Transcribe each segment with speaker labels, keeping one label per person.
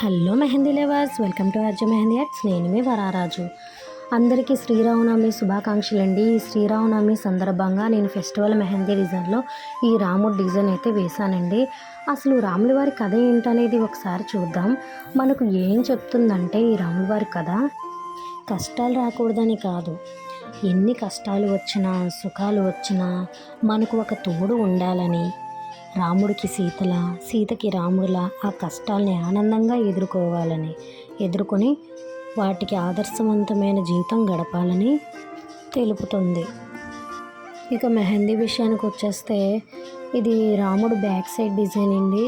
Speaker 1: Hello mehndi lovers, welcome to Arzu mehndi arts. నేను మీ వరారాజు. అందరికీ శ్రీరామనవమి శుభాకాంక్షలు అండి. ఈ శ్రీరామనవమి సందర్భంగా నేను ఫెస్టివల్ మెహందీ డిజైన్లో ఈ రాముడు డిజైన్ అయితే వేశానండి. అసలు రాముల వారి కథ ఏంటనేది ఒకసారి చూద్దాం. మనకు ఏం చెప్తుందంటే ఈ రాముల వారి కథ, కష్టాలు రాకూడదని కాదు, ఎన్ని కష్టాలు వచ్చినా సుఖాలు వచ్చినా మనకు ఒక తోడు ఉండాలని, రాముడికి సీతలా, సీతకి రాముడిలా ఆ కష్టాల్ని ఆనందంగా ఎదుర్కొని వాటికి ఆదర్శవంతమైన జీవితం గడపాలని తెలుపుతుంది. ఇక మెహందీ విషయానికి వచ్చేస్తే, ఇది రాముడు బ్యాక్ సైడ్ డిజైన్ అండి.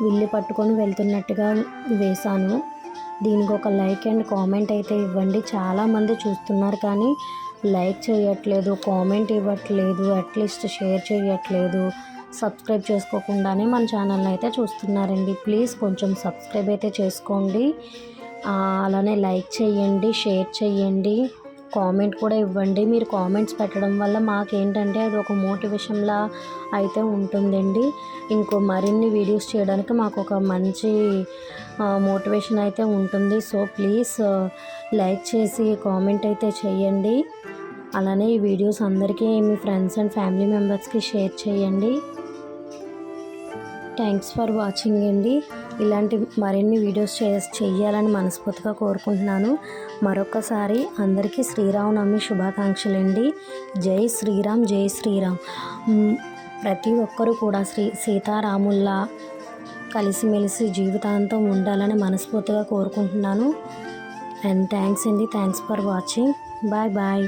Speaker 1: విల్లు పట్టుకొని వెళ్తున్నట్టుగా వేశాను. దీనికి ఒక లైక్ అండ్ కామెంట్ అయితే ఇవ్వండి. చాలామంది చూస్తున్నారు కానీ లైక్ చేయట్లేదు, కామెంట్ ఇవ్వట్లేదు, అట్లీస్ట్ షేర్ చేయట్లేదు. సబ్స్క్రైబ్ చేసుకోకుండానే మన ఛానల్ని అయితే చూస్తున్నారండి. ప్లీజ్ కొంచెం సబ్స్క్రైబ్ అయితే చేసుకోండి. అలానే లైక్ చేయండి, షేర్ చేయండి, కామెంట్ కూడా ఇవ్వండి. మీరు కామెంట్స్ పెట్టడం వల్ల మాకేంటంటే అది ఒక మోటివేషన్లా అయితే ఉంటుందండి. ఇంకో మరిన్ని వీడియోస్ చేయడానికి మాకు ఒక మంచి మోటివేషన్ అయితే ఉంటుంది. సో ప్లీజ్ లైక్ చేసి కామెంట్ అయితే చేయండి. అలానే ఈ వీడియోస్ అందరికీ మీ ఫ్రెండ్స్ అండ్ ఫ్యామిలీ మెంబర్స్కి షేర్ చేయండి. థ్యాంక్స్ ఫర్ వాచింగ్ అండి. ఇలాంటి మరిన్ని వీడియోస్ చేయాలని మనస్ఫూర్తిగా కోరుకుంటున్నాను. మరొకసారి అందరికీ శ్రీరామనవమి శుభాకాంక్షలు అండి. జై శ్రీరామ్, జై శ్రీరామ్. ప్రతి ఒక్కరూ కూడా సీతారాముల్లా కలిసిమెలిసి జీవితాంతం ఉండాలని మనస్ఫూర్తిగా కోరుకుంటున్నాను. అండ్ థ్యాంక్స్ అండి. Thanks for watching. Bye bye.